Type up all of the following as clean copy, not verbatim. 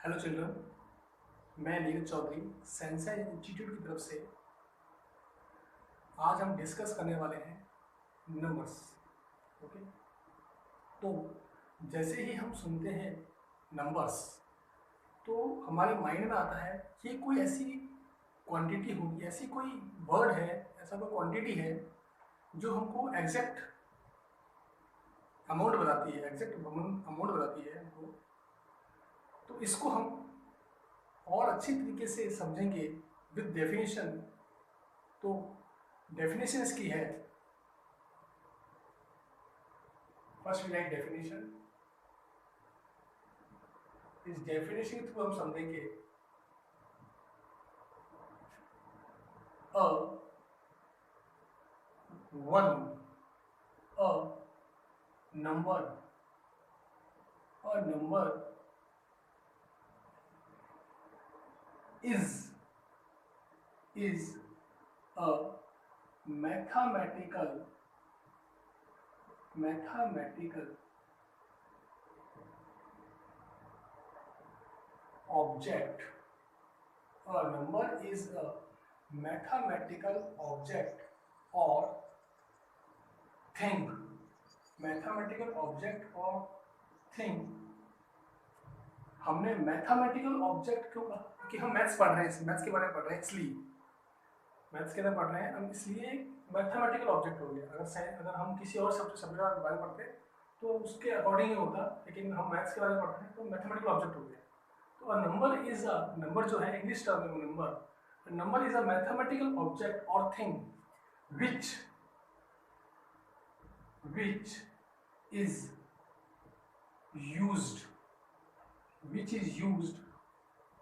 Hello children, मैं Neeraj Chaudhary Sensei institute की तरफ से आज हम डिस्कस करने वाले हैं नंबर्स। ओके, तो जैसे ही हम सुनते हैं नंबर्स तो हमारे माइंड में आता है ये कोई ऐसी क्वांटिटी होगी, ऐसी कोई वर्ड है, ऐसा कोई क्वांटिटी है जो हमको एग्जैक्ट अमाउंट बताती है, एग्जैक्ट अमाउंट बताती है हमको। तो इसको हम और अच्छी तरीके से समझेंगे विद डेफिनेशन। तो डेफिनेशन इसकी है, फर्स्ट वी राइट डेफिनेशन। इस डेफिनेशन के थ्रू हम समझेंगे a one, a number, a number is a mathematical object. A number is a mathematical object or thing. Mathematical object or thing. हमने mathematical object क्यों कहा कि हम मैथ्स पढ़ रहे हैं, मैथ्स के बारे में पढ़ रहे हैं, इसलिए मैथ्स के अंदर पढ़ रहे हैं हम, इसलिए मैथमेटिकल ऑब्जेक्ट हो गया। अगर हम किसी और सब्जेक्ट के बारे में पढ़ते तो उसके अकॉर्डिंग ही होता, लेकिन हम मैथ्स के बारे में पढ़ रहे हैं तो मैथमेटिकल ऑब्जेक्ट हो गया। तो a number is a number जो है इंग्लिश टर्म में number is a mathematical object और थिंग विच इज यूज्ड,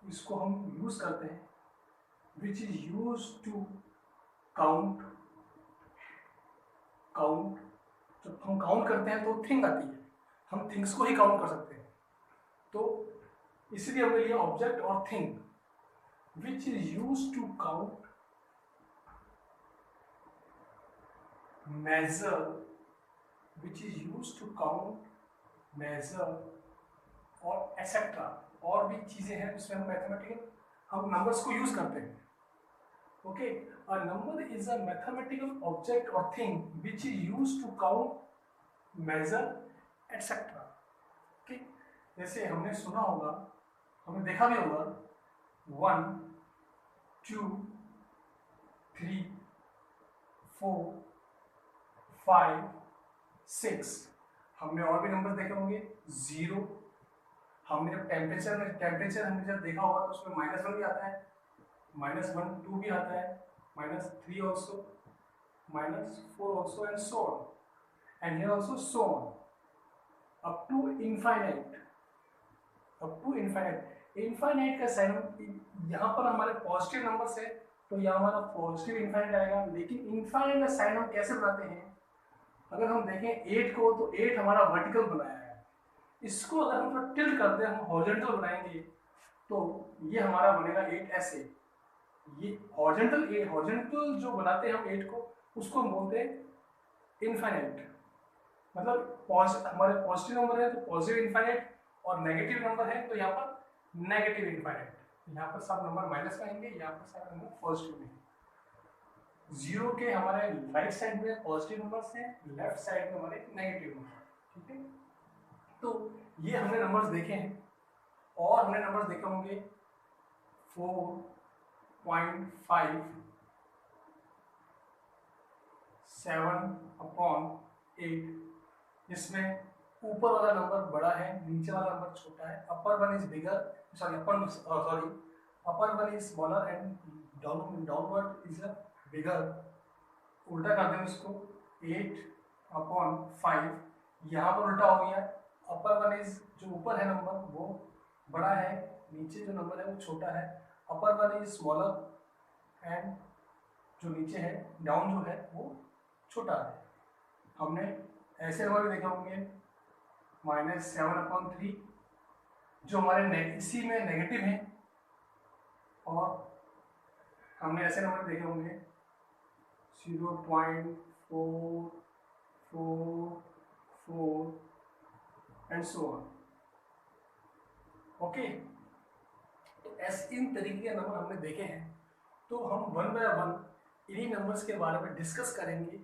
इसको हम यूज करते हैं, which is use to count. जब हम काउंट करते हैं तो थिंग आती है, हम थिंग्स को ही काउंट कर सकते हैं। तो इसलिए हमने लिया ऑब्जेक्ट और thing which is use to count, measure, which is use to count, measure और एक्सेट्रा। और भी चीजें हैं जिसमें हम मैथमेटिकल हम नंबर्स को यूज करते हैं। Okay, a number is a mathematical object और thing which is use to count, measure etcetera. Okay, जैसे हमने सुना होगा, हमने देखा भी होगा 1 2 3 4 5 6। हमने और भी नंबर देखे होंगे 0। हमने जब टेम्परेचर हमने जब देखा होगा तो उसमें -1 भी आता है, -1 2 भी आता है, -3 also, -4 also and so on, and here also so on up to infinite. Infinite का साइन यहाँ पर हमारे पॉजिटिव नंबर है तो यहाँ हमारा पॉजिटिव इनफाइनाइट आएगा। लेकिन इनफाइनाइट का साइन हम कैसे बनाते हैं, अगर हम देखें 8 को तो 8 हमारा वर्टिकल बनाया है, इसको अगर हम थोड़ा टिल्ट करते हैं, हम हॉरिजॉन्टल बनाएंगे तो ये हमारा बनेगा 8 ऐसे। ये हॉरिजॉन्टल जो बनाते हैं हम 8 को, उसको हम बोलते हैं इनफाइनाइट। मतलब हमारे पॉजिटिव नंबर है तो पॉजिटिव इनफाइनाइट, और नेगेटिव नंबर है तो यहाँ पर नेगेटिव इनफाइनाइट। यहाँ पर सब नंबर माइनस में आएंगे, यहाँ पर सब नंबर पॉजिटिव में। 0 के हमारे राइट साइड में पॉजिटिव नंबर्स हैं, लेफ्ट साइड में हमारे नेगेटिव नंबर। ठीक है, तो ये हमने नंबर्स देखे हैं। और हमने नंबर्स देखे होंगे 4.5 7/8, जिसमें ऊपर वाला नंबर बड़ा है, नीचे वाला नंबर छोटा है। Upper one is bigger, upper one is smaller and downward is a bigger. उल्टा कर दें इसको, 8/5, यहाँ पर उल्टा हो गया। अपर वन इज, जो ऊपर है नंबर वो बड़ा है, नीचे जो नंबर है वो छोटा है। Upper one is smaller and जो नीचे है डाउन जो है वो छोटा है। हमने ऐसे नंबर भी देखे होंगे -7/3, जो हमारे इसी में नेगेटिव है। और हमने ऐसे नंबर देखे होंगे 0.444 एंड सो ऑन। ओके, तो ऐसे इन तरीके के नंबर हमने देखे हैं। तो हम वन बाय वन इन्हीं नंबर्स के बारे में डिस्कस करेंगे,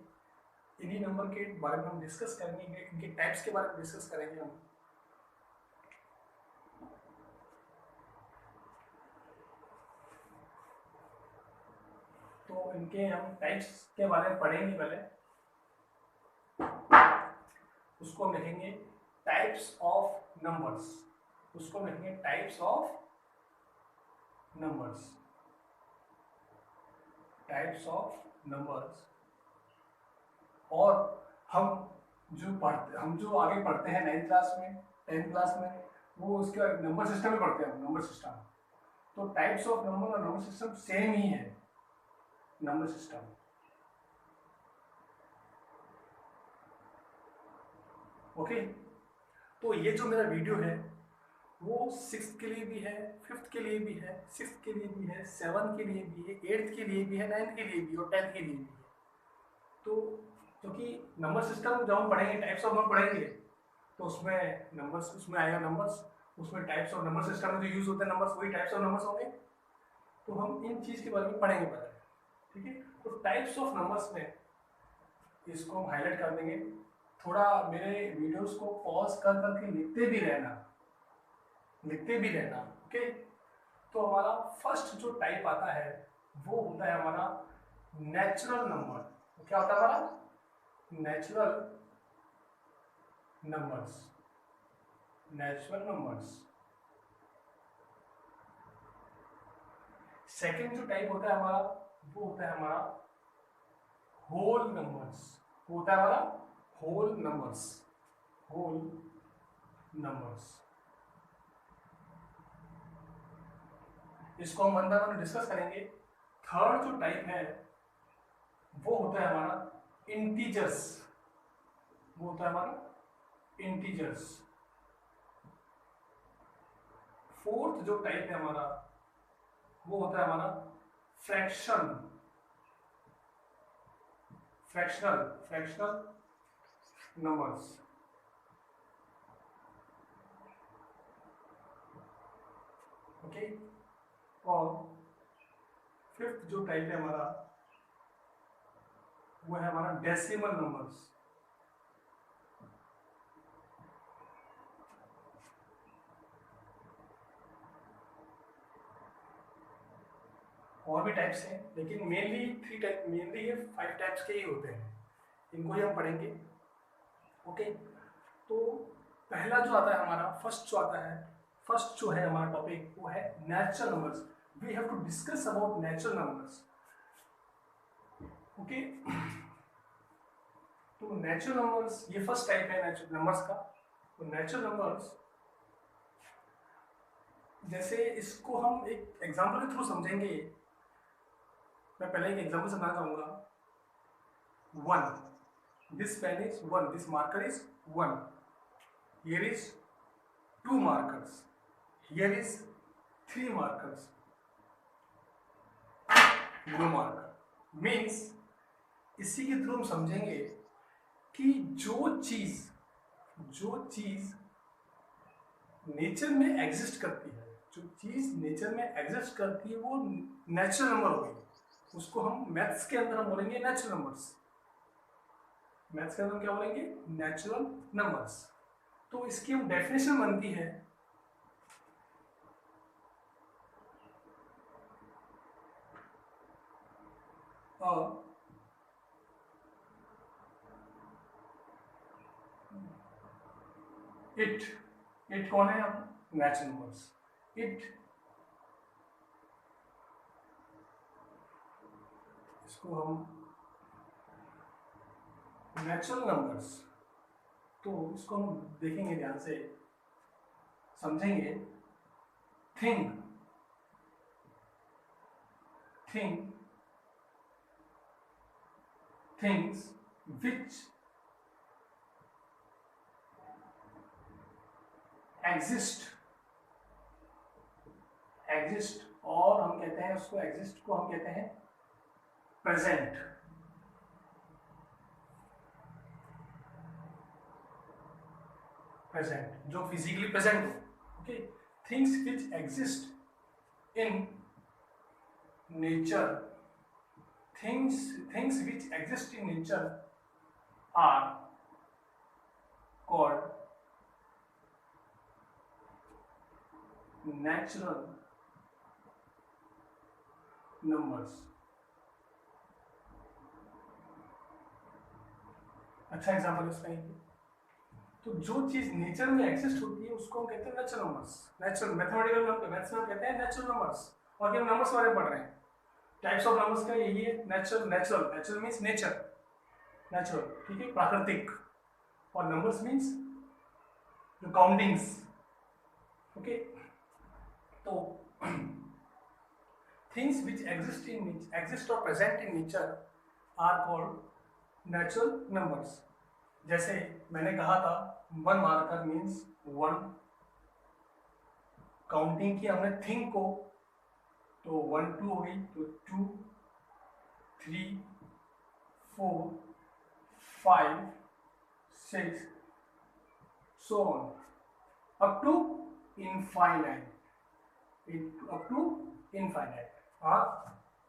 इन्हीं नंबर के बारे में हम डिस्कस करेंगे, इनके टाइप्स के बारे में डिस्कस करेंगे हम। तो इनके हम टाइप्स के बारे में पढ़ेंगे पहले, उसको हम लिखेंगे टाइप्स ऑफ नंबर्स, उसको हम लिखेंगे types of numbers, types of numbers. और हम जो आगे पढ़ते हैं 9th क्लास में, 10th क्लास में, वो उसका नंबर सिस्टम में पढ़ते हैं, नंबर सिस्टम। तो टाइप्स ऑफ नंबर और नंबर सिस्टम सेम ही है, नंबर सिस्टम। ओके, तो ये जो मेरा वीडियो है वो 6th के लिए भी है, 5th के लिए भी है, 6th के लिए भी है, 7th के लिए भी है, 8th के लिए भी है, 9th के लिए भी और 10th के लिए भी है। तो क्योंकि नंबर सिस्टम जब हम पढ़ेंगे, टाइप्स ऑफ नंबर पढ़ेंगे, तो उसमें नंबर्स, उसमें आएगा नंबर्स, उसमें टाइप्स ऑफ नंबर सिस्टम में जो यूज होते हैं नंबर्स, वही टाइप्स ऑफ नंबर्स होंगे। तो हम इन चीज के बारे में पढ़ेंगे पहले, ठीक है। तो टाइप्स ऑफ नंबर्स में इसको हम हाईलाइट कर देंगे। थोड़ा मेरे वीडियोस को पॉज कर करके लिखते भी रहना, लिखते भी रहना, ओके। तो हमारा फर्स्ट जो टाइप आता है वो होता है हमारा नेचुरल नंबर। तो क्या होता है हमारा natural numbers, natural numbers. Second जो टाइप होता है हमारा वो होता है हमारा होल नंबर्स, होता है हमारा होल नंबर्स, होल नंबर्स। इसको हम वन बाय वन डिस्कस करेंगे। थर्ड जो टाइप है वो होता है हमारा इंटीजर्स, वो होता है हमारा इंटीजर्स। फोर्थ जो टाइप है हमारा वो होता है हमारा fraction, fractional, fractional numbers. Okay, और फिफ्थ जो टाइप है हमारा वो है हमारा डेसिमल नंबर्स। और भी टाइप्स हैं लेकिन मेनली 3 टाइप, मेनली ये 5 टाइप्स के ही होते हैं, इनको ही हम पढ़ेंगे। ओके, तो पहला जो आता है हमारा, फर्स्ट जो आता है, फर्स्ट जो है हमारा टॉपिक वो है natural numbers. We have to discuss about natural numbers. Okay, तो नेचुरल नंबर्स ये फर्स्ट टाइप है नेचुरल नंबर्स का। तो नेचुरल नंबर्स जैसे इसको हम एक एग्जांपल के थ्रू समझेंगे। मैं पहले एक एग्जांपल समझाना चाहूंगा। 1, this pen is 1, this marker is 1, here is 2 markers, here is 3 markers, no marker. Means इसी के थ्रू हम समझेंगे कि जो चीज नेचर में एग्जिस्ट करती है, जो चीज नेचर में एग्जिस्ट करती है वो नेचुरल नंबर होगी। उसको हम मैथ्स के अंदर हम बोलेंगे नेचुरल नंबर्स, मैथ्स के अंदर क्या बोलेंगे नेचुरल नंबर्स। तो इसकी हम डेफिनेशन बनती है इट कौन है, हम नेचुरल नंबर्स। इट, इसको हम नेचुरल नंबर्स, तो इसको हम देखेंगे ध्यान से, समझेंगे। थिंग, थिंग्स विच एग्जिस्ट, और हम कहते हैं उसको, एग्जिस्ट को हम कहते हैं प्रेजेंट। प्रेजेंट, जो फिजिकली प्रेजेंट हो। Okay, things which exist in nature, things which exist in nature are called natural numbers. अच्छा एग्जांपल इसका ये, तो जो चीज नेचर में एग्जिस्ट होती है उसको हम कहते हैं natural numbers, natural mathematical number, maths में हम कहते हैं नेचुरल नंबर्स। और ये हम नंबर्स बारे में पढ़ रहे हैं, टाइप्स ऑफ नंबर्स का यही है, natural, natural means nature, natural, ठीक है, प्राकृतिक, और नंबर्स मीन्स जो काउंटिंग्स, ओके। तो थिंग्स विच एग्जिस्ट और present in nature are called natural numbers. जैसे मैंने कहा था 1 मार्कर मीन्स 1, काउंटिंग की हमने थिंग को, तो 1 2 हो गई, तो 2 3 4 5 6 so on up to infinite, up to infinite.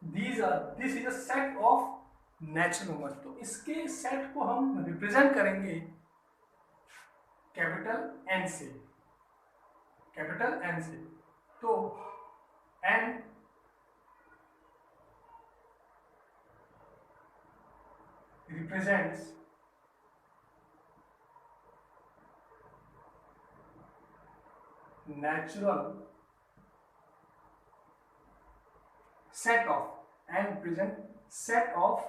This is a set of natural numbers। तो इसके सेट को हम रिप्रेजेंट करेंगे कैपिटल एन से, कैपिटल एन से। तो N represents natural set of, and present set of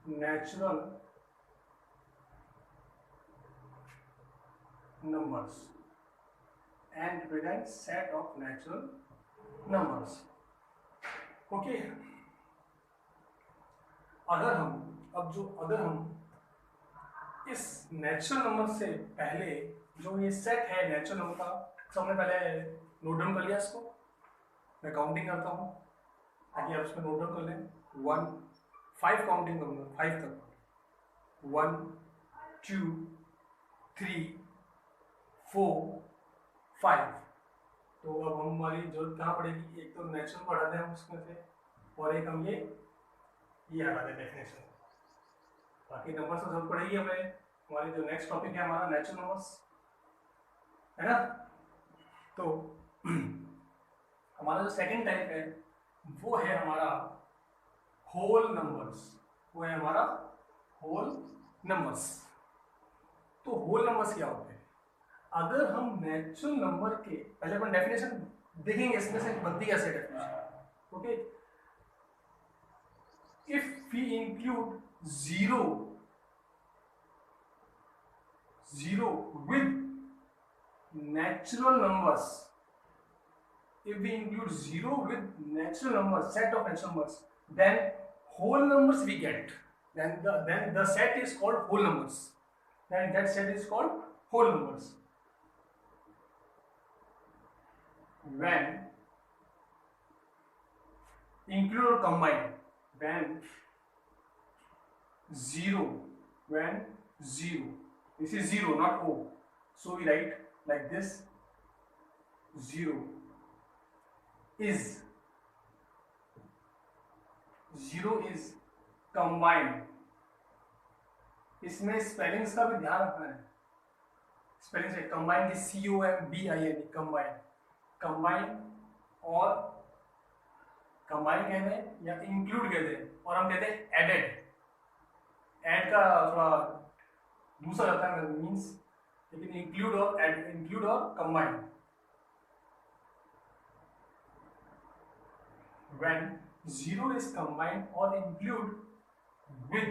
natural numbers, and present set of natural numbers, okay. अगर हम इस नेचुरल नंबर से पहले जो ये सेट है नेचुरल नंबर का, सबने पहले नोट डाउन कर लिया इसको, मैं काउंटिंग करता हूँ ताकि आप इसमें नोट डाउन कर लें। 1 5 काउंटिंग करूँगा 5 तक, 1 2 3 4 5। तो अब हमारी जरूरत कहाँ पड़ेगी, एक तो नेचुरल पढ़ा दें हम उसमें से, और एक हम ये हटा दें डेफिनेशन, बाकी नंबर्स तो जरूरत पड़ेगी हमें। हमारी जो नेक्स्ट टॉपिक है हमारा नेचुरल नंबर्स, है ना। तो हमारा जो सेकंड टाइप है वो है हमारा होल नंबर्स, वो है हमारा होल नंबर्स। तो होल नंबर्स क्या होते हैं? अगर हम नेचुरल नंबर के, पहले अपन डेफिनेशन देखेंगे इसमें से बनती कैसे definition, okay. If we include zero with natural numbers, if we include 0 with natural numbers, set of natural numbers, then whole numbers we get, then the set is called whole numbers, then that set is called whole numbers। When include or combine, when 0, this is 0 not O, so we write like this, 0 is combined। इसमें spellings का भी ध्यान रखना है, spelling से combine की COMBINE, combine और combine कहते हैं या इंक्लूड कहते हैं, और हम कहते हैं एडेड। ऐड का थोड़ा दूसरा रहता है मीन्स, लेकिन इंक्लूड और combine. When 0 is combined or include with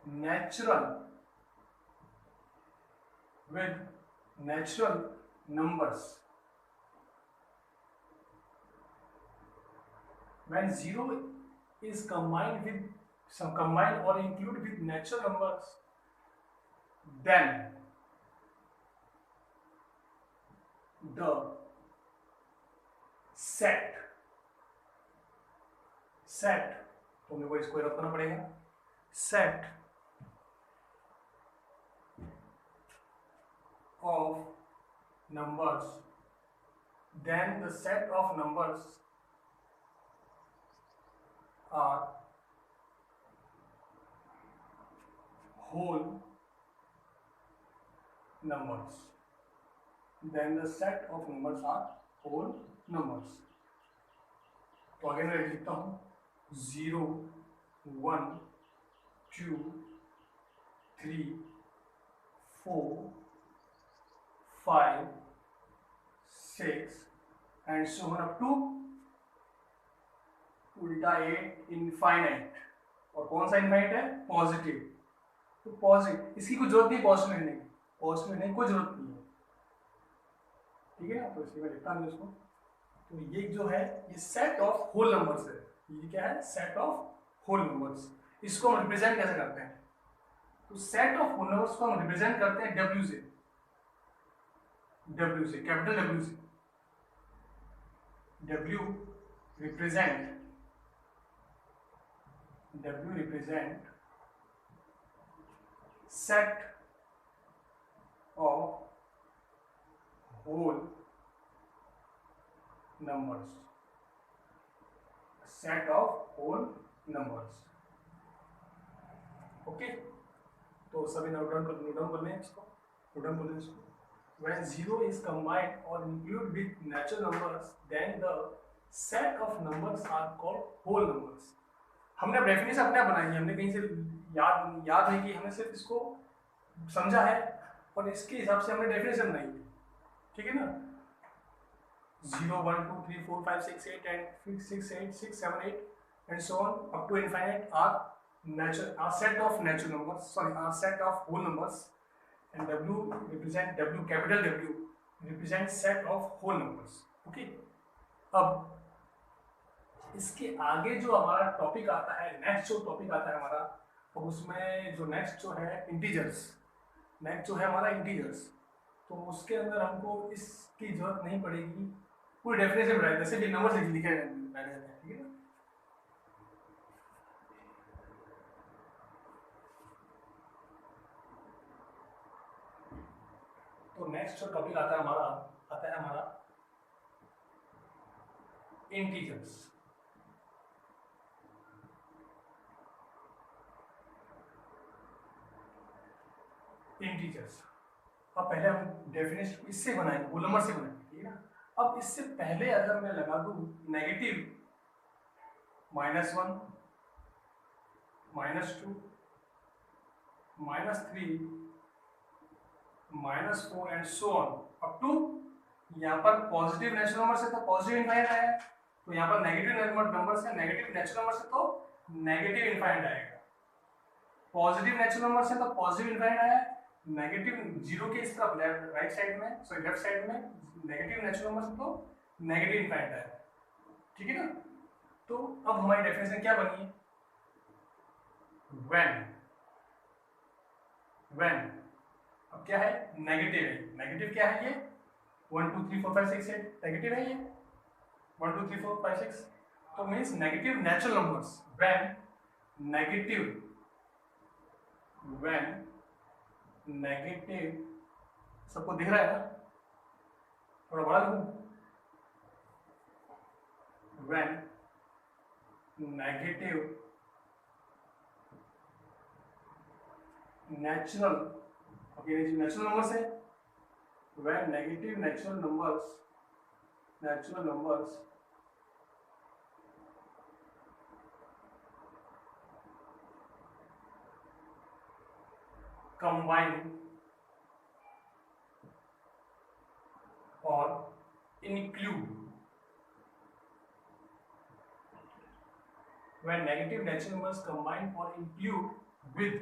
natural numbers, when 0 is combined or include with natural numbers, then the set, तो मेरे को इसको रखना पड़ेगा, set of numbers, then the set of numbers are whole numbers. Then the set of numbers are whole numbers. तो again मैं लिखता हूँ 0, 1, 2, 3, 4, 5, 6 and so on up to उल्टा 8 इनफाइनाइट. और कौन सा इनफाइनाइट है? पॉजिटिव. तो पॉजिटिव, इसकी कोई जरूरत नहीं पॉजिटिव लिखने की, पॉजिटिव लिखने की कोई जरूरत नहीं है. ठीक है ना. तो इसलिए मैं लिखता हूँ इसको. तो ये जो है ये सेट ऑफ होल नंबर्स है. ये क्या है? Set of whole numbers. इसको हम रिप्रेजेंट कैसे करते हैं? तो सेट ऑफ होल नंबर्स को हम रिप्रेजेंट करते हैं W से. W से, कैपिटल W से. W represent set of whole numbers. Set of whole numbers. Okay. तो सभी नोट डाउन कर लें इसको. नोट डाउन कर लें इसको. When 0 is combined or included with natural numbers, then the set of numbers are called whole numbers. हमने definition अपने बनाई है, हमने कहीं से याद नहीं की, हमने सिर्फ इसको समझा है और इसके हिसाब से हमने डेफिनेशन बनाई है. ठीक है ना. 0, 1, 2, 3, 4, 5, 6, 8 and 6, 8, 6, 7, 8 and so on up to infinite are set of natural numbers. Sorry, are set of whole numbers. And W represent W, capital W represents set of whole numbers. Okay. अब इसके आगे जो हमारा टॉपिक आता है, next जो topic आता है हमारा, तो उसमें जो नेक्स्ट जो है इंटीजर्स. नेक्स्ट जो है हमारा इंटीजर्स. तो उसके अंदर हमको इसकी जरूरत नहीं पड़ेगी. पूरी डेफिनेशन बनाए जैसे भी नंबर से लिखे जाते हैं. ठीक है ना. तो नेक्स्ट जो टॉपिक आता है हमारा इंटीजर्स. इंटीजर्स. अब पहले हम डेफिनेशन इससे बनाएंगे, होल नंबर से बनाएंगे. ठीक है ना. अब इससे पहले अगर मैं लगा दूं negative -1, -2, -3, -4 and so on up to यहाँ पर पॉजिटिव नेचुरल नंबर से तो पॉजिटिव इनफाइनाइट आया. तो यहाँ पर नेगेटिव नंबर से नेगेटिव नेचुरल नंबर से तो नेगेटिव इनफाइनाइट आएगा. पॉजिटिव नेचुरल नंबर से तो पॉजिटिव इनफाइनाइट आया. नेगेटिव 0 के इस तरफ लेफ्ट साइड में, लेफ्ट साइड में नेगेटिव नेचुरल नंबर से तो नेगेटिव इनफाइनाइट आया. ठीक है ना. तो अब हमारी डेफिनेशन क्या बनी है? when अब क्या है? नेगेटिव है. नेगेटिव क्या है? ये 1 2 3 4 5 6 8 नेगेटिव है. ये 1 2 3 4 5 6 तो means negative natural numbers. when negative, सबको दिख रहा है ना? थोड़ा बड़ा लिखूं. when negative natural, okay natural numbers है. when negative natural numbers combine or include. When negative natural numbers combine or include with,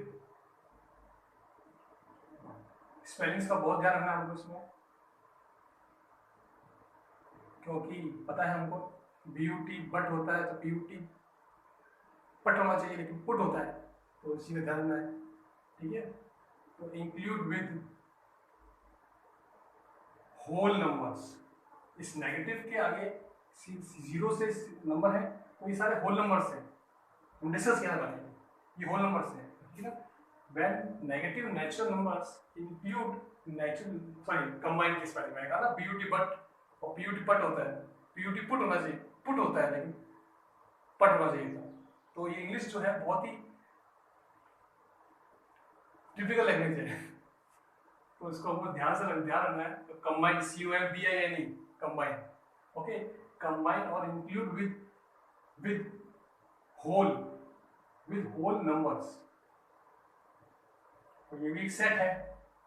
spellings का बहुत ध्यान रखना है हमको इसमें, क्योंकि पता है हमको BUT बट होता है तो PUT पट होना चाहिए, लेकिन पुट होता है, तो इसी में ध्यान रखना है. ठीक है. तो इंक्लूड विद होल नंबर्स. इस नेगेटिव के आगे 0 से नंबर है तो ये सारे होल नंबर्स हैं. हम डिस्कस क्या बने ये होल नंबर्स हैं. ठीक है. When negative natural numbers include natural sorry combine case पहले मैंने कहा ना पीयूटी बट और पीयूटी पट होता है, पीयूटी पुट होना चाहिए, पुट होता है लेकिन पट होना चाहिए था। तो ये इंग्लिश जो है बहुत ही टिपिकल लैंग्वेज है, तो इसको हमको ध्यान रखना है। तो combine COMBINE combine, okay, combine और इंक्लूड विद होल नंबर्स। तो ये भी एक सेट है।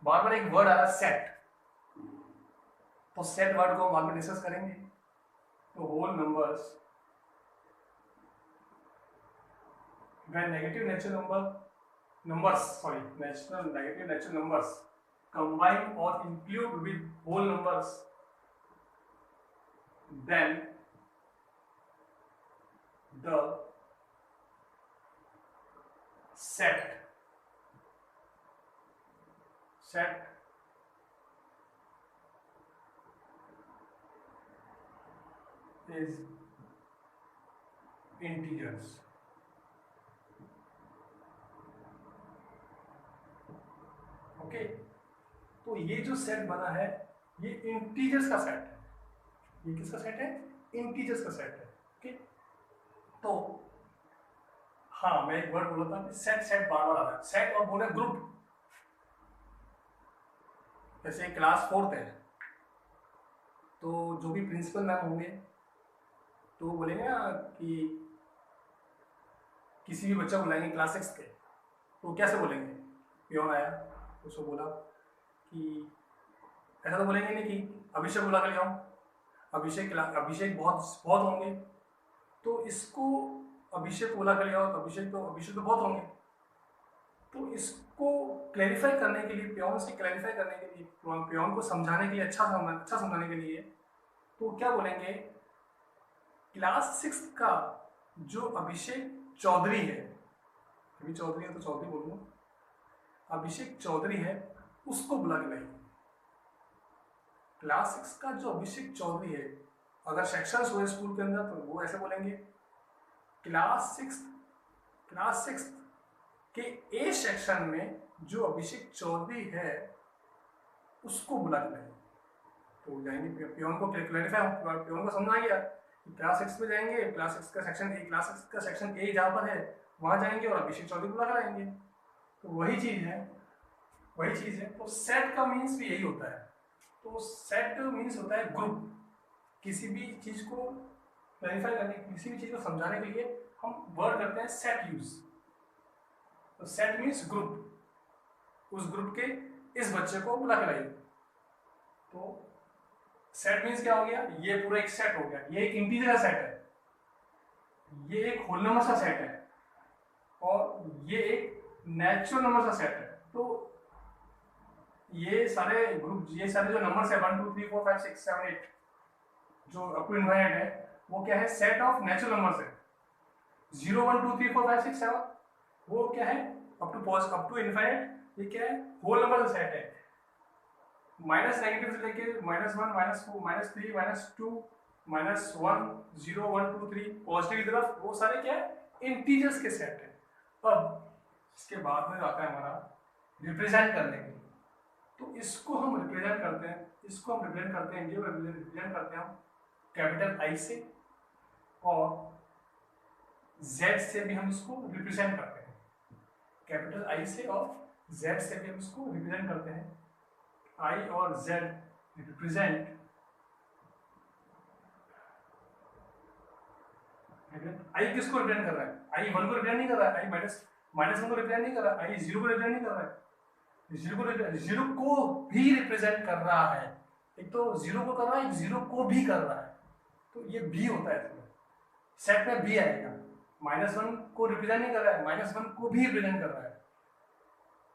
बार बार एक वर्ड आ रहा है सेट, तो सेट वर्ड को हम बाद में डिस्कस करेंगे। तो whole numbers when negative natural numbers combine or include with whole numbers, then the set is integers। Okay, तो ये जो सेट बना है ये इंटीजर्स का सेट है। ये किसका सेट है? इंटीजर्स का सेट है। ओके, तो हाँ मैं एक वर्ड बोला था सेट बार बार आ रहा है। सेट और बोले ग्रुप। जैसे क्लास 4th है तो जो भी प्रिंसिपल मैम होंगे तो वो बोलेंगे ना कि किसी भी बच्चा बुलाएंगे क्लास 6 के, तो कैसे बोलेंगे? पियोन आया उसको बोला कि ऐसा तो बोलेंगे नहीं कि अभिषेक बुला कर ले आओ, अभिषेक बहुत होंगे, तो इसको अभिषेक बुला कर ले आओ, तो अभिषेक तो बहुत होंगे। तो इसको क्लैरिफाई करने के लिए, पियोन से क्लैरिफाई करने के लिए, पियोन को समझाने के लिए, अच्छा समझाने के लिए, तो क्या बोलेंगे? क्लास 6 का जो अभिषेक चौधरी है, अभी चौधरी है तो चौधरी बोलूँ, अभिषेक चौधरी है उसको बुला के लाइए। क्लास 6 का जो अभिषेक चौधरी है, अगर सेक्शंस हुए स्कूल के अंदर तो वो ऐसे बोलेंगे क्लास 6 के ए सेक्शन में जो अभिषेक चौधरी है उसको बुला के लाइए। तो जाएंगे पियोन को क्लैरिफाई, पियोन को समझ आ गया क्लास 6 में जाएंगे, क्लास 6 का सेक्शन ए, क्लास 6 का सेक्शन ए जहाँ पर है वहाँ जाएंगे और अभिषेक चौधरी बुला के लाएंगे। तो वही चीज़ है। तो सेट का मीन्स भी यही होता है। तो सेट मीन्स होता है ग्रुप। किसी भी चीज़ को क्लैरिफाई करने, किसी भी चीज़ को समझाने के लिए हम वर्ड करते हैं सेट यूज। तो सेट मीन्स ग्रुप, उस ग्रुप के इस बच्चे को बुला के लाइए। तो सेट मीन्स क्या हो गया? ये पूरा एक सेट हो गया। ये एक इंटीजर सेट है, ये एक होल नंबर का सेट है, और ये एक नेचुरल नंबर का सेट है। तो ये सारे ग्रुप, ये सारे जो नंबर्स है 1 2 3 4 5 6 7 8 जो अप टू इनफाइनाइट है, वो क्या है? सेट ऑफ नेचुरल नंबर्स है। 0 1 2 3 4 5 6 7 वो क्या है? Up to infinite. ये क्या है? होल नंबर का सेट है। माइनस नेगेटिव से लेके -1 -4 -3 -2 -1 0 1 2 3 पॉजिटिव की तरफ, वो सारे क्या है? इंटीजर्स के सेट है। अब इसके बाद में आता है हमारा रिप्रेजेंट करने के लिए। तो इसको हम रिप्रेजेंट करते हैं, ये रिप्रेजेंट करते हैं हम कैपिटल आई से, और जेड से भी हम इसको रिप्रेजेंट करते हैं। कैपिटल आई से और जेड से भी हम इसको रिप्रेजेंट करते हैं। आई और जेड रिप्रेजेंट, आई किसको रिप्रेजेंट कर रहा है? आई 1 को रिप्रेजेंट नहीं कर रहा है, आई -1 को रिप्रेजेंट नहीं कर रहा है, आई 0 को रिप्रेजेंट नहीं कर रहा है, 0 को भी रिप्रेजेंट कर रहा है। एक तो 0 को कर रहा है, एक 0 को भी कर रहा है। तो ये भी होता है इसमें, सेट में भी आएगा। -1 को रिप्रेजेंट नहीं कर रहा है, -1 को भी रिप्रेजेंट कर रहा है,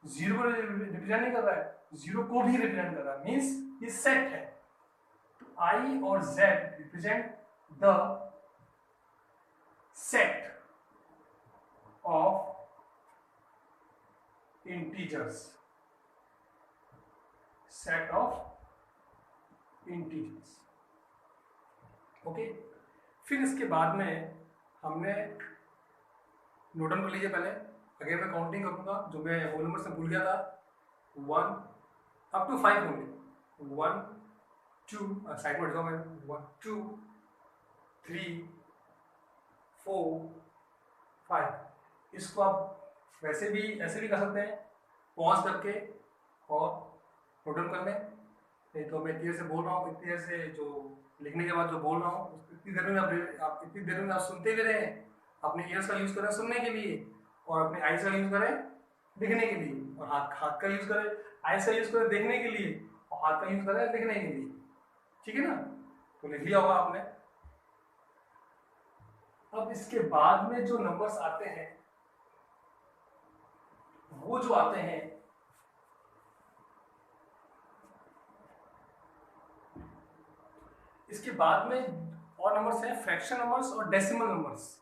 0 को रिप्रेजेंट नहीं कर रहा है, 0 को भी रिप्रेजेंट कर रहा है, मीन्स ये सेट है। तो आई और Z represent the set of integers, set of integers. Okay, फिर इसके बाद में हमने नोट डाउन कर लीजिए पहले। अगर मैं काउंटिंग करूंगा, जो मैं होल नंबर से भूल गया था, 1 अप टू 5 होंगे, 1 2 साइड में जाओ, मैं 1 2 3 4 5। इसको आप वैसे भी ऐसे भी कर सकते हैं, पॉज करके और नोट डाउन कर लें। नहीं तो मैं इतनी देर से बोल रहा हूँ, इतनी देर से जो लिखने के बाद जो बोल रहा हूँ, इतनी देर में आप इतनी देर में आप सुनते भी रहें, अपने ईयर्स का यूज़ करें सुनने के लिए, और अपने आइज का यूज़ करें दिखने के लिए, और हाथ हाथ का यूज़ करें, आइज का यूज़ करें देखने के लिए, और हाथ का यूज़ करें लिखने के लिए। ठीक है ना? तो लिख लिया होगा आपने। अब इसके बाद में जो नंबर्स आते हैं, वो जो आते हैं, इसके बाद में और नंबर्स हैं फ्रैक्शन नंबर्स और डेसिमल नंबर्स।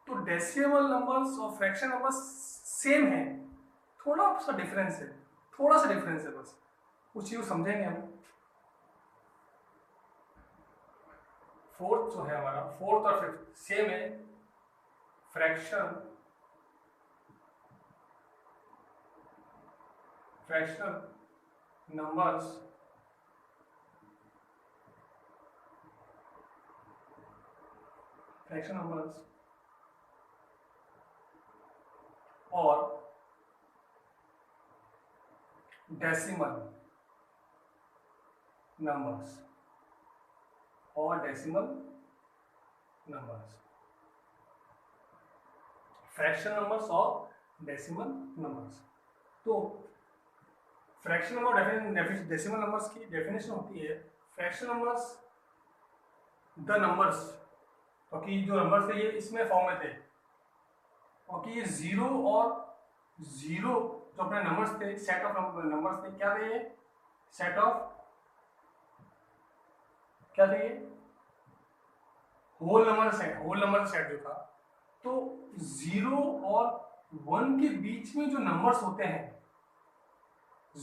तो डेसिमल नंबर्स और फ्रैक्शन नंबर्स सेम है, थोड़ा सा डिफरेंस है, थोड़ा सा डिफरेंस है बस, उस चीज को समझेंगे हम। फोर्थ जो है हमारा, फोर्थ और फिफ्थ सेम है, फ्रैक्शन नंबर्स और डेसिमल नंबर्स फ्रैक्शन नंबर्स और डेसिमल नंबर्स। तो फ्रैक्शन नंबर और डेसिमल नंबर्स की डेफिनेशन होती है, फ्रैक्शन नंबर्स द नंबर्स, क्योंकि जो नंबर्स थे ये इसमें फॉर्म में थे, क्योंकि ये जीरो जो अपने नंबर्स थे, सेट ऑफ नंबर्स थे, क्या थे ये? सेट ऑफ, क्या थे ये? होल नंबर सेट जो था। तो 0 और 1 के बीच में जो नंबर्स होते हैं,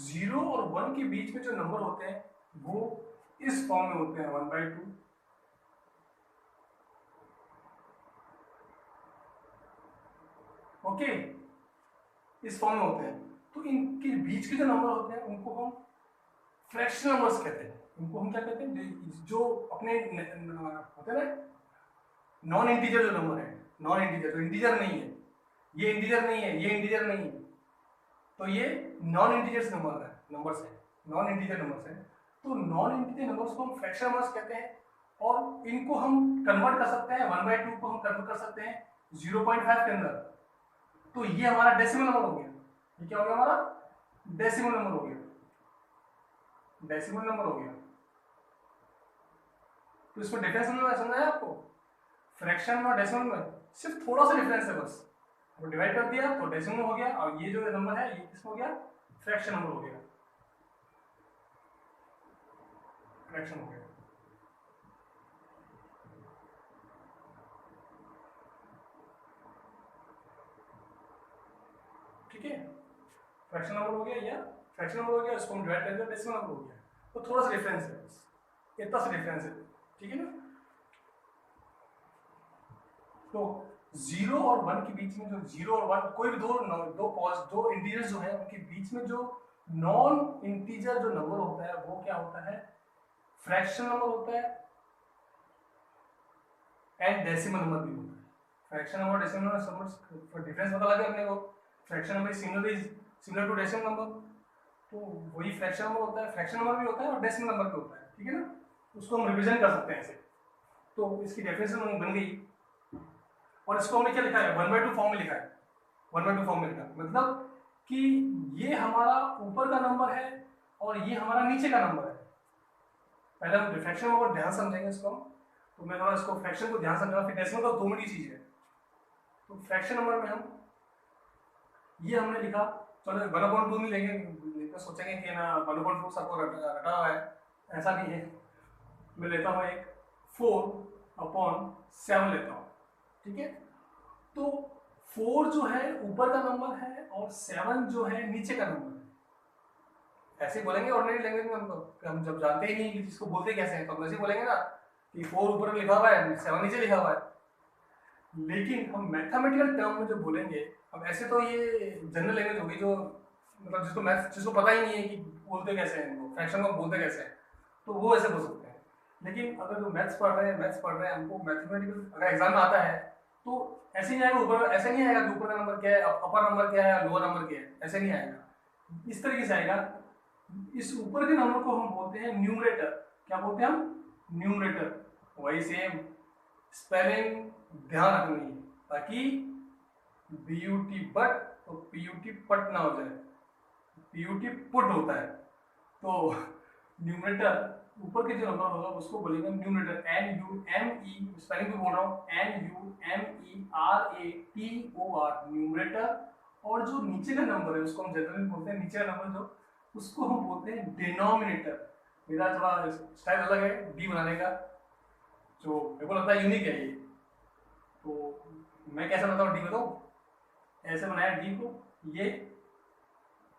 0 और 1 के बीच में जो नंबर होते हैं वो इस फॉर्म में होते हैं, 1/2। ओके, इस फॉर्म में होते हैं। तो इनके बीच के जो नंबर होते हैं उनको हम फ्रैक्शन नंबर्स कहते हैं। उनको हम क्या कहते हैं? जो अपने होते हैं ना, नॉन इंटीजर जो नंबर है, नॉन इंटीजर जो इंटीजर नहीं है, ये इंटीजर नहीं है, ये इंटीजर नहीं है, तो ये नॉन इंटीजर्स नंबर्स है, नॉन इंटीजर नंबर्स है। तो नॉन इंटीजर नंबर्स को हम फ्रैक्शन नंबर्स कहते हैं, और इनको हम कन्वर्ट कर सकते हैं, 1/2 को हम कन्वर्ट कर सकते हैं 0.5 के अंदर। तो ये हमारा डेसिमल नंबर हो गया। ये क्या हो गया? हमारा डेसिमल नंबर हो गया, डेसिमल नंबर हो गया। तो इसमें डिफरेंस समझा है आपको? फ्रैक्शन और डेसिमल में सिर्फ थोड़ा सा डिफरेंस है बस, वो डिवाइड कर दिया तो डेसिमल हो गया, और ये जो नंबर है ये किस हो गया? फ्रैक्शन नंबर हो गया, फ्रैक्शन हो गया। ठीक है, फ्रैक्शन नंबर हो गया, या फ्रैक्शन नंबर हो गया, इसको हम डिवाइड कर दिया, डेसिमल नंबर हो गया। तो थोड़ा सा डिफरेंस है बस, इतना सा डिफरेंस है। ठीक है ना? तो 0 और 1 के बीच में जो 0 और 1, कोई भी दो इंटीजर्स जो है उनके बीच में जो नॉन इंटीजर जो नंबर होता है वो क्या होता है? फ्रैक्शन नंबर होता है, एंड डेसिमल नंबर भी होता है। Fraction number decimal number difference पता लगे अपने को। Fraction number similar to decimal number, तो वही फ्रैक्शन नंबर होता है, फ्रैक्शन नंबर भी होता है और डेसिमल नंबर भी होता है। ठीक है ना? उसको हम रिप्रेजेंट कर सकते हैं ऐसे। तो इसकी डेफिनेशन बन गई, और इसको हमने क्या लिखा है? 1/2 फॉर्म में लिखा है, 1/2 फॉर्म में लिखा, मतलब कि ये हमारा ऊपर का नंबर है और ये हमारा नीचे का नंबर है। पहले हम फ्रैक्शन नंबर ध्यान समझेंगे इसको, तो मैं थोड़ा इसको फ्रैक्शन को ध्यान समझाऊंगा, फिर डेसिमल का 2 मिनट की चीज है। तो फ्रैक्शन नंबर में हम ये हमने लिखा, चलो 1/2 नहीं लेंगे, तो सोचेंगे कि ना 1/2 सबको रटा हुआ है, ऐसा नहीं है। मैं लेता हूँ एक 4/7 लेता हूँ। ठीक है? तो 4 जो है ऊपर का नंबर है और 7 जो है नीचे का नंबर है। ऐसे बोलेंगे ऑर्डिनरी लैंग्वेज में हम तो, हम जब जानते ही नहीं कि जिसको बोलते कैसे हैं, तो हम ऐसे बोलेंगे ना कि 4 ऊपर लिखा हुआ है, 7 नीचे लिखा हुआ है। लेकिन हम मैथमेटिकल टर्म में जो बोलेंगे, अब ऐसे तो ये जनरल लैंग्वेज होगी जो मतलब जिसको पता ही नहीं है कि बोलते कैसे हैं इनको, फ्रैक्शन को बोलते कैसे हैं, तो वो ऐसे बोल सकते हैं। लेकिन अगर जो मैथ्स पढ़ रहे हैं, हमको मैथमेटिकल अगर एग्जाम में आता है तो ऐसे नहीं आएगा ऊपर, ऐसे नहीं आएगा कि ऊपर का नंबर क्या है, अपर नंबर क्या है, लोअर नंबर क्या है, ऐसे नहीं आएगा। इस तरीके से आएगा। इस ऊपर के नंबर को हम बोलते हैं न्यूमरेटर। क्या बोलते हैं हम? न्यूमरेटर। वही सेम स्पेलिंग ध्यान रखनी है ताकि BUT बट तो PUT पट ना हो जाए, PUT पुट होता है। तो न्यूमरेटर ऊपर के जो नंबर होगा उसको बोलेंगे न्यूमरेटर। NUME, स्पेलिंग भी बोल रहा हूँ, NUMERATOR, न्यूमरेटर। और जो नीचे का नंबर है उसको हम जनरली बोलते हैं, नीचे का नंबर जो, उसको हम बोलते हैं डिनोमिनेटर। मेरा थोड़ा स्टाइल अलग है डी बनाने का, जो मेरे को लगता है यूनिक है ये। तो मैं कैसा बताऊँ डी बताऊँ? ऐसे बनाया डी को, ये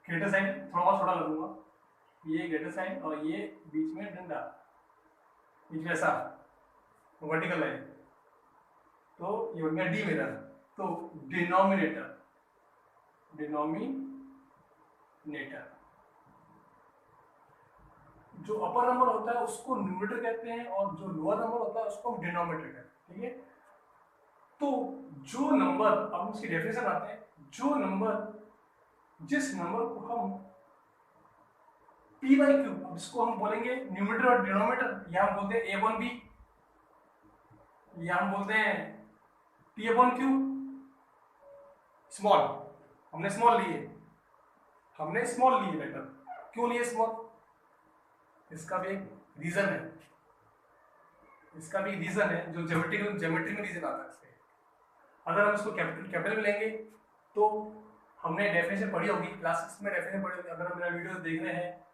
ग्रेटर साइन थोड़ा और छोटा लगूंगा, ये ग्रेटर साइन और ये बीच में डंडा, बीच में ऐसा वर्टिकल लाइन, तो ये हो गया डी मेरा। तो डिनोमिनेटर, जो अपर नंबर होता है उसको न्यूमरेटर कहते हैं और जो लोअर नंबर होता है उसको हम डिनोमिनेटर कहते हैं। ठीक है, तो जो नंबर, अब उसकी डेफिनेशन आते हैं, जो नंबर, जिस नंबर को हम P by Q, अब इसको हम बोलेंगे न्यूमरेटर और डिनोमिनेटर, या हम बोलते हैं A upon B, या हम बोलते हैं P upon Q, स्मॉल, हमने स्मॉल लिए, लेटर। क्यों लिए स्मॉल? इसका भी एक रीजन है, जो ज्योमेट्री में रीजन आता है इसके। अगर हम इसको कैपिटल में लेंगे तो हमने डेफिनेशन पढ़ी होगी, क्लास 6 में डेफिनेशन पढ़ी होगी। अगर हम मेरा वीडियो देख रहे हैं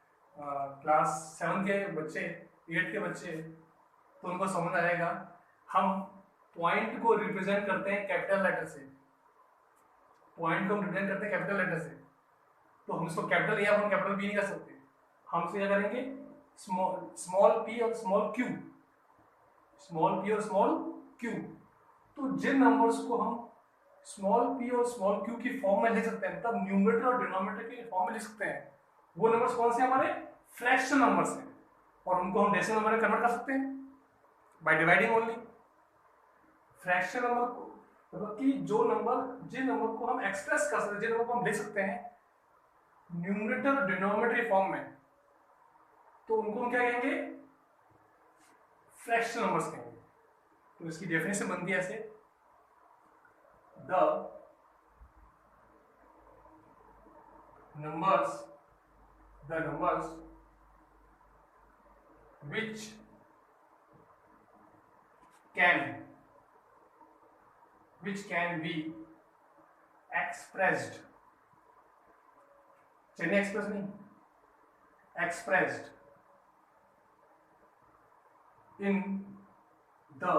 क्लास 7 के बच्चे, 8 के बच्चे, तो उनको समझ आएगा। हम पॉइंट को रिप्रेजेंट करते हैं कैपिटल लेटर से, तो हम इसको कैपिटल या हम कैपिटल बी नहीं कर सकते। हम इसको क्या करेंगे? स्मॉल p और स्मॉल q। तो जिन नंबर्स को हम स्मॉल p और स्मॉल q की फॉर्म में लिख सकते हैं, तब न्यूमरेटर और डिनोमिनेटर की फॉर्म में लिख सकते हैं, वो नंबर्स कौन से? हमारे फ्रैक्शनल नंबर्स हैं, और उनको हम डेसिमल नंबर में कन्वर्ट कर सकते हैं by dividing only. Fractional number को मतलब कि जिन नंबर को हम एक्सप्रेस कर सकते हैं, जिन नंबर को हम लिख सकते हैं न्यूमरेटर और डिनोमिनेटर फॉर्म में, तो उनको हम क्या कहेंगे? फ्रैक्शनल नंबर्स कहेंगे। तो इसकी डेफिनेशन बनती है ऐसे: the numbers which can be expressed, चलिए एक्सप्रेस नहीं, expressed in the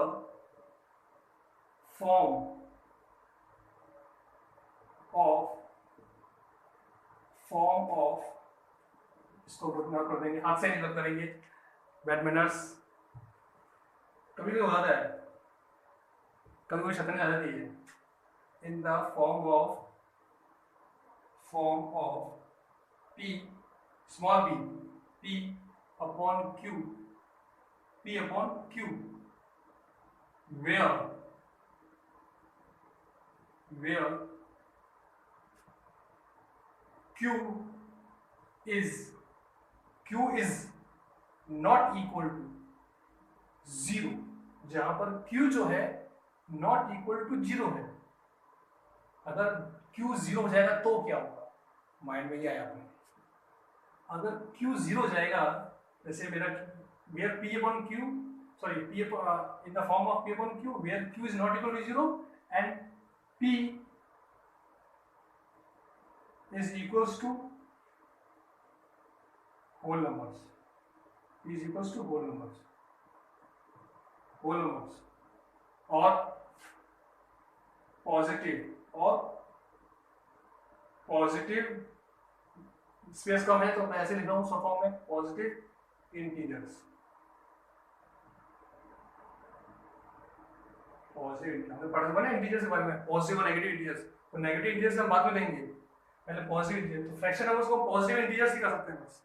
form of इसको नोट कर देंगे, हाथ से नहीं नोट करेंगे, बैड मैनर्स। कभी भी हो जाता है, कभी कोई शक्ल नहीं आ जाती है। In the form of P, small p, P upon Q, where Q is not equal to 0, जहां पर Q जो है not equal to 0 है। अगर Q 0 हो जाएगा तो क्या होगा? माइंड में ये आया अपने, अगर Q 0 हो जाएगा, जैसे मेरा where P upon Q, in the form of P upon Q, where Q is not equal to 0 and P is equals to whole numbers, और पॉजिटिव स्पेस कम है तो मैं ऐसे लिख रहा हूँ सब फॉर्म में, पॉजिटिव इंटीजर्स। हमने पढ़ा था ना इंटीजर्स के बारे में, पॉजिटिव और नेगेटिव इंटीजर्स। तो नेगेटिव इंटीजर्स हम बाद में देंगे, पहले पॉजिटिव इंटीजर। तो फ्रैक्शन नंबर्स को पॉजिटिव इंटीजर्स ही कर सकते हैं बस,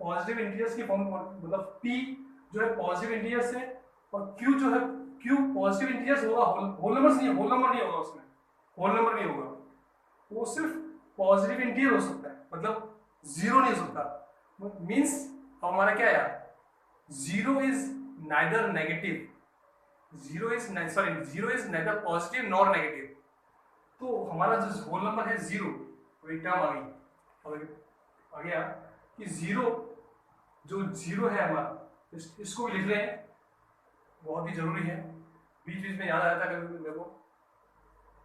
पॉजिटिव इंटीजर्स की फॉर्म, मतलब p जो है पॉजिटिव इंटीजर्स है, और q जो है, q पॉजिटिव इंटीजर्स होगा, होल नंबर्स नहीं है, होल नंबर नहीं होगा उसमें, होल नंबर नहीं होगा, वो सिर्फ पॉजिटिव इंटीजर हो सकता है, मतलब जीरो नहीं हो सकता। मीन्स हमारा क्या है, zero is neither negative, zero is neither positive nor negative. तो हमारा जो होल नंबर है जीरो, वही टर्म आ गई, और आ गया कि जीरो, जो जीरो है हमारा, इसको भी लिख रहे हैं, बहुत ही जरूरी है, बीच बीच में याद आया था कभी मेरे को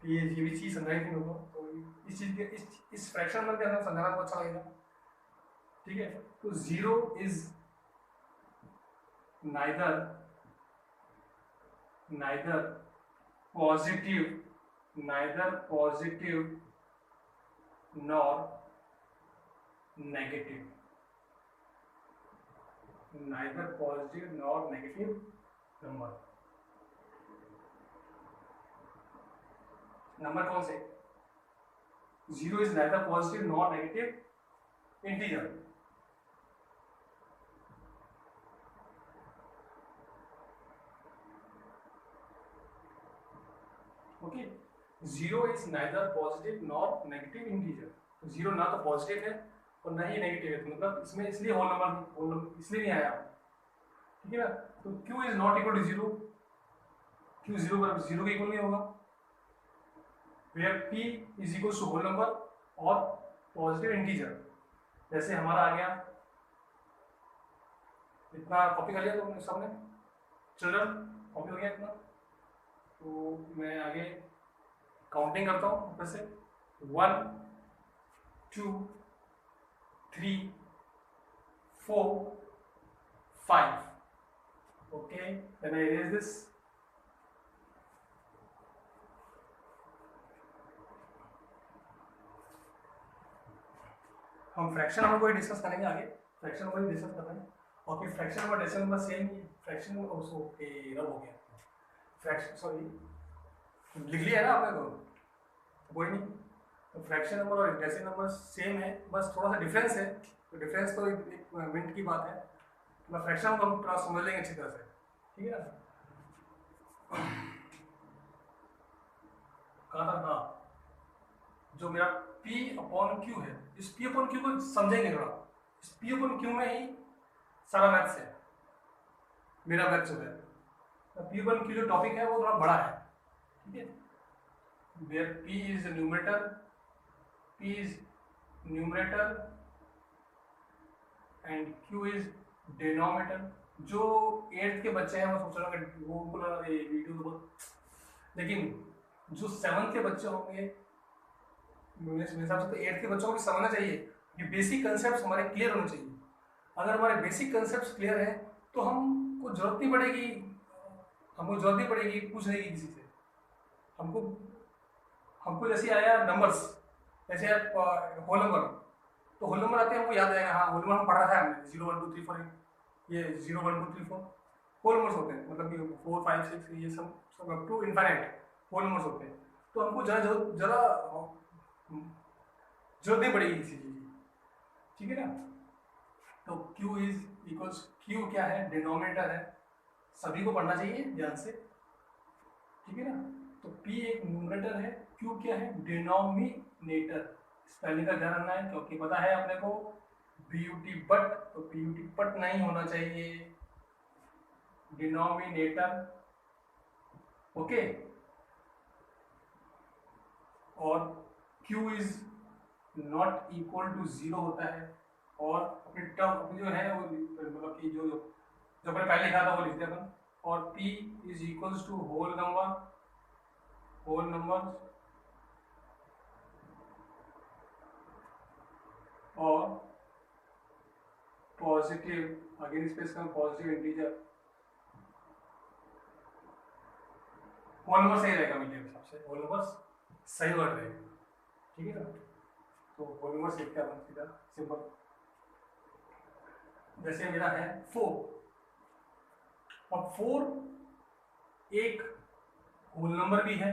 कि ये भी चीज़ समझाई थी मेरे को, तो इस चीज़ के इस फ्रैक्शन नंबर के अंदर समझाना बहुत अच्छा लगेगा। ठीक है, तो zero is neither positive nor negative, neither positive nor negative number. Number कौन से, zero is neither positive nor negative integer. Okay, zero is neither positive nor negative integer. तो जीरो ना तो पॉजिटिव है और ना ही नेगेटिव है, मतलब इसमें इसलिए होल नंबर इसलिए नहीं आया, ठीक है ना। तो q is not equal to zero, q zero बराबर जीरो के इक्वल नहीं होगा, where p is equal to whole number और पॉजिटिव इंटीजर। जैसे हमारा आ गया, इतना कॉपी कर लिया तो सबने, चिल्ड्रन कॉपी हो गया इतना, तो मैं आगे काउंटिंग करता हूँ ऊपर से, 1 2 3 4 5। Okay, then I erase this. हम फ्रैक्शन नंबर को ही डिस्कस करेंगे आगे, फ्रैक्शन नंबर ही डिस्कस कर रहे हैं, और फिर fraction number decimal number same ही, फ्रैक्शन उसको रब हो गया, फ्रैक्शन सॉरी लिख लिया है ना आपने, तो कोई नहीं, तो फ्रैक्शन नंबर और डेसिमल नंबर सेम है, बस थोड़ा सा डिफरेंस है, तो डिफरेंस तो एक मिनट की बात है, तो फ्रैक्शन नंबर हम थोड़ा समझ लेंगे अच्छी तरह से, ठीक है ना। कहा था, हाँ, जो मेरा P अपॉन Q है, इस P अपॉन Q को समझेंगे थोड़ा, इस P अपॉन Q में ही सारा मैथ्स है, मेरा मैथ्स जो है, P अपॉन Q जो टॉपिक है वो थोड़ा बड़ा है, ठीक है, where P is numerator and Q is denominator. जो 8th के बच्चे हैं वो सोच रहे होंगे वो उनको लगा ये वीडियो तो बहुत, लेकिन जो 7th के बच्चे होंगे, मेरे हिसाब से तो 8th के बच्चों को भी समझना चाहिए कि बेसिक कंसेप्ट हमारे क्लियर होने चाहिए। अगर हमारे बेसिक कंसेप्ट क्लियर है तो हमको जरूरत नहीं पड़ेगी, पूछने की किसी से, हमको जैसे आया नंबर्स, जैसे होल नंबर, तो होल नंबर आते हैं हमको याद आएगा, हाँ होल नंबर हम पढ़ा था हमने, 0 1 2 3 4, ये 0 1 2 3 4 होल नंबर्स होते हैं, मतलब कि 4 5 6 ये सब up to infinite whole numbers होते हैं, तो हमको जरा जरूरत नहीं पड़ेगी किसी चीज़ की, ठीक है ना। तो Q इज इक्वल्स, Q क्या है, डिनोमिनेटर है, सभी को पढ़ना चाहिए ध्यान से, ठीक है ना। तो P एक न्यूमरेटर है, Q क्या है, डिनोमिनेटर, स्पेलिंग का ध्यान रखना है, क्योंकि पता है अपने को BUT बट, तो BUT बट नहीं होना चाहिए, डिनोमिनेटर, ओके। और Q is not equal to 0 होता है, और अपनी टर्म अपनी जो है वो मतलब कि जो अपने पहले लिखा था वो लिखते हैं अपन, और P is equals to whole number और पॉजिटिव, अगेन स्पेस का पॉजिटिव इंटीजर, होल नंबर सही रहेगा मेरे हिसाब से, होल नंबर सही वर्ड रहेगा, ठीक है ना। तो होल नंबर सीखते हैं अपन सीधा सिंपल, जैसे मेरा है 4, और 4 एक होल नंबर भी है,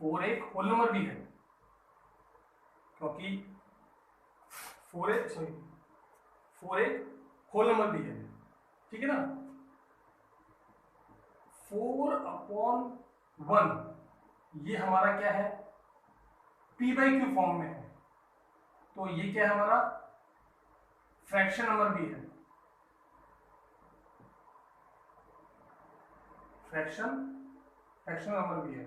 4 एक होल नंबर भी है, क्योंकि फोर एक होल नंबर भी है, ठीक है ना। 4/1 ये हमारा क्या है, p बाई क्यू फॉर्म में है, तो ये क्या है हमारा फ्रैक्शन नंबर भी है, फ्रैक्शन नंबर भी है।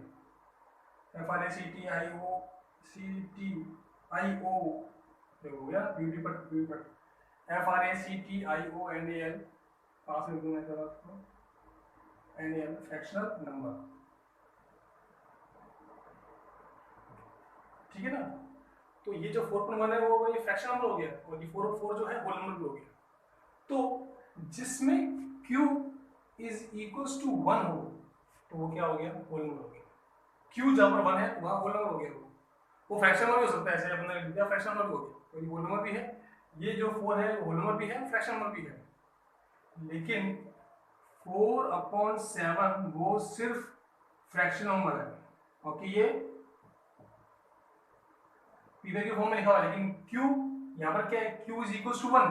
FRACTIOCTIO हो गया, ब्यूटी पर FRACTIONAL पास में दूंगा जरा आपको, NAL फ्रैक्शनल नंबर, ठीक है ना। तो ये जो 4.1 है वो ये फ्रैक्शन नंबर हो गया, और ये 4 जो है होल नंबर भी हो गया। तो जिसमें q इज इक्वल्स टू 1 हो तो वो क्या हो गया, होल नंबर हो गया। q जहां पर 1 है वहां होल नंबर हो गया, वो फ्रैक्शन नंबर भी हो सकता है, ऐसे अपने लिख दिया फ्रैक्शन नंबर भी हो गया, तो ये होल नंबर भी है, ये जो 4 है होल नंबर भी है, फ्रैक्शन नंबर भी है। लेकिन 4/7 वो सिर्फ फ्रैक्शन नंबर है, क्योंकि ये पी के फॉर्म में लिखा हुआ है, लेकिन q यहाँ पर क्या है, q is equals to 1,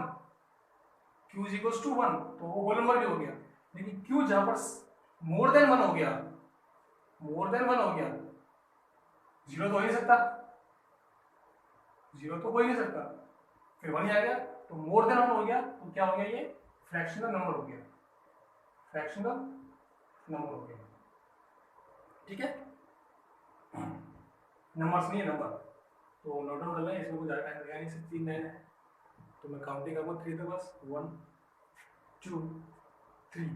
q is equals to 1 तो वो होल नंबर भी हो गया। लेकिन q जहां पर मोर देन 1 हो गया, मोर देन 1 हो गया, जीरो तो हो ही नहीं सकता, जीरो तो हो ही नहीं सकता, फिर 1 ही आ गया, तो मोर देन 1 हो गया तो क्या हो गया, ये फ्रैक्शनल नंबर हो गया, फ्रैक्शनल नंबर हो गया, ठीक है। नंबर्स नहीं है, नंबर। तो नोट डाउन करना है, इसमें कुछ ज़्यादा टाइम लगेगा नहीं, सिर्फ 3 लाइन है, तो मैं काउंटिंग करूँगा 3 तक बस, 1 2 3।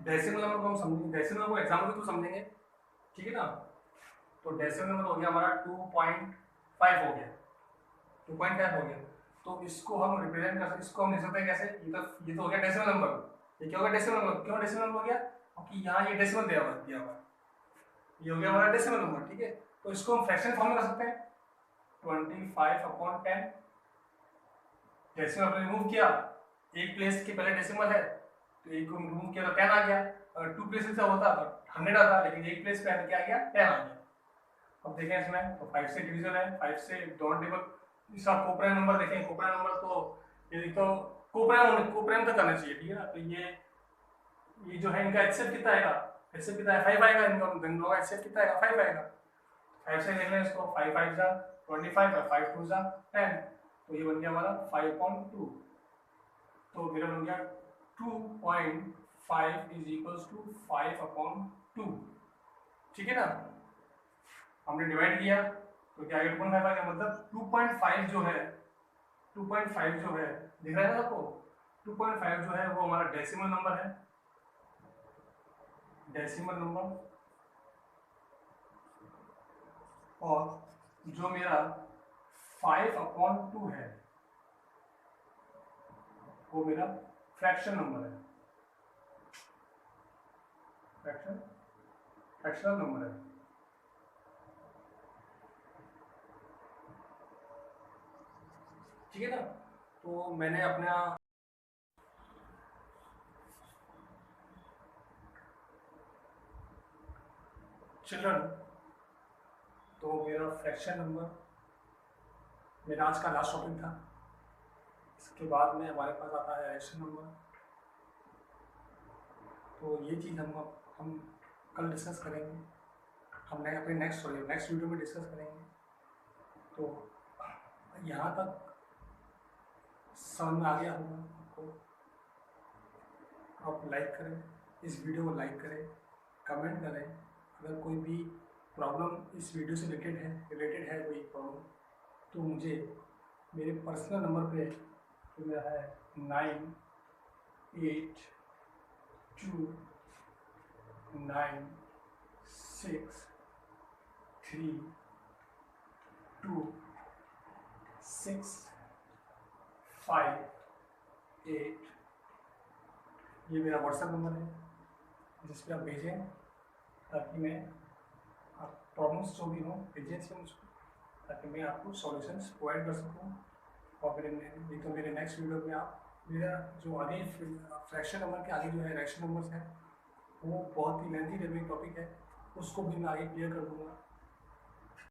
डेसिमल नंबर को हम समझेंगे, डेसिमल नंबर को एग्जाम्पल के थ्रू समझेंगे, ठीक है ना। तो डेसिमल नंबर हो गया हमारा 2.5 हो गया, 2.5 हो गया, तो इसको हम रिप्रेजेंट कर सकते, इसको हम लिख सकते हैं कैसे, ये तो हो गया डेसिमल नंबर। ये क्या हो गया डेसिमल नंबर, क्यों डेसिमल नंबर हो गया, क्योंकि यहाँ ये डेसिमल दिया हुआ, ये हो गया हमारा डेसिमल नंबर, ठीक है। तो इसको हम फ्रैक्शन फॉर्म में कर सकते हैं, 25/10, डेसिमल हमने रिमूव किया, एक प्लेस के पहले डेसिमल है तो एक को रिमूव किया तो 10 आ गया, अगर 2 प्लेसेस से होता तो 100 आता, लेकिन एक प्लेस पे क्या आ गया, 10 आ गया। अब देखें इसमें तो 5 से डिवीजन है, 5 से डॉट टेबल, इसका कोप्राइम नंबर देखें, कोप्राइम नंबर तो ये तो कोप्राइम तक करना चाहिए, ठीक है ना। तो ये जो है इनका एचसीएफ कितना आएगा, एचसीएफ कितना है 5 आएगा, इनका दोनों का एचसीएफ कितना आएगा 5 आएगा। 5 से देख लें इसको, 5 5 जा 25 और 5 2 जा 10, तो ये बन गया हमारा 5.2, तो मेरा बन गया 2.5 इज इक्वल्स टू 5/2, ठीक है ना। हमने डिवाइड किया तो क्या 8.5 आ गया, मतलब 2.5 जो है, 2.5 जो है दिख रहा है ना आपको, 2.5 जो है वो हमारा डेसिमल नंबर है, डेसिमल नंबर, और जो मेरा 5/2 है वो मेरा फ्रैक्शन नंबर है, फ्रैक्शनल नंबर है, ठीक है ना। तो मैंने अपना चिल्ड्रन, तो मेरा फ्रैक्शन नंबर मेरा आज का लास्ट टॉपिक था, इसके बाद में हमारे पास आता है रैशनल नंबर, तो ये चीज़ हम कल डिस्कस करेंगे, हम अपने नेक्स्ट वीडियो में डिस्कस करेंगे। तो यहाँ तक समझ में आ गया होगा आपको, आप लाइक करें, इस वीडियो को लाइक करें, कमेंट करें, अगर कोई भी प्रॉब्लम इस वीडियो से रिलेटेड है कोई प्रॉब्लम, तो मुझे मेरे पर्सनल नंबर पे, जो मेरा है 9882963268, ये मेरा व्हाट्सएप नंबर है, जिस पे आप भेजें, ताकि मैं आप प्रॉब्लम्स जो भी हों भेजें इसमें मुझको, ताकि मैं आपको सॉल्यूशंस प्रोवाइड कर सकूँ, और मेरे नेक्स्ट वीडियो में आप मेरा जो आगे फ्रैक्शन नंबर के आगे जो है रैशनल नंबर्स है वो बहुत ही लेंथी लेवल टॉपिक है, उसको भी मैं आगे क्लियर कर दूंगा।